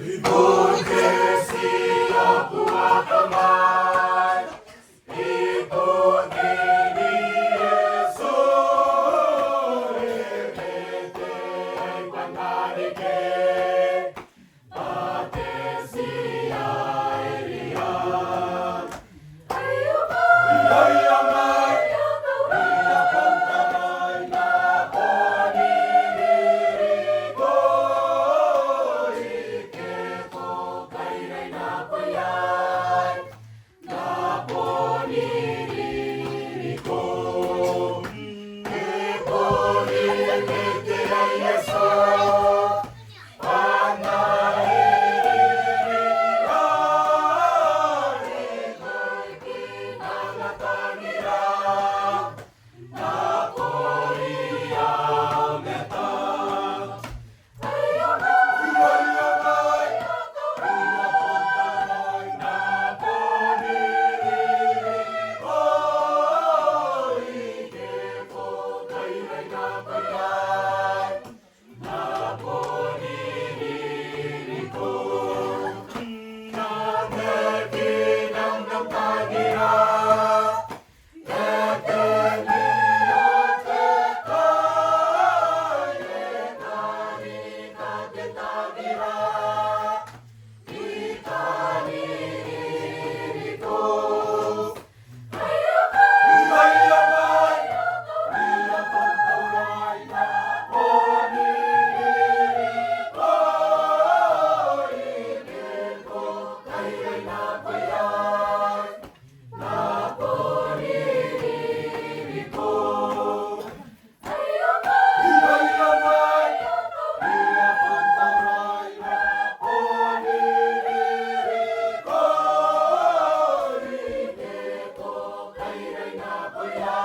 Porque siya buhat kamay, iputi ni Jesus, repete ay pangarike, pate siya iriyan. Ayamay, iyapang kamay na poniriko, ikepo kairay na payay, na poniriko. Ikepo iyakete ay Yesus, panahiririyan, ika'y kinangatangiran, na poriyaw netang. Ayamay, iyapang kamay na poniriko, ikepo kairay na payay, na poniriko. Nageginang ng tagira, teteliyon tetay, etari katetagira, itaririko. Ayamay, iyapang kamay na poniriko, ikepo kairay na payay, na poniriko. Ayamay, iyapang kamay na poniriko, ikepo kairay na payay.